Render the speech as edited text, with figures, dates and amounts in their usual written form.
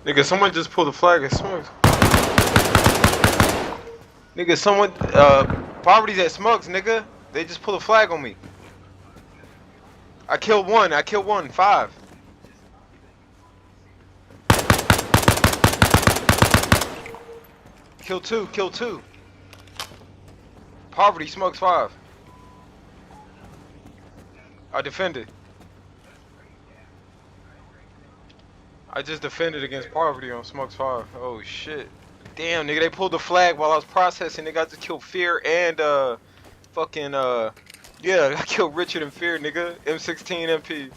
Nigga, someone just pulled the flag at Smuggs. Nigga, someone, Poverty's at Smuggs, nigga. They just pulled a flag on me. I killed one, 5. Kill two. Poverty, Smuggs 5. I defended. I just defended against Poverty on Smuggs 5. Oh shit. Damn, nigga, they pulled the flag while I was processing. They got to kill Fear and fucking yeah, I killed Richard and Fear, nigga. M16 MP.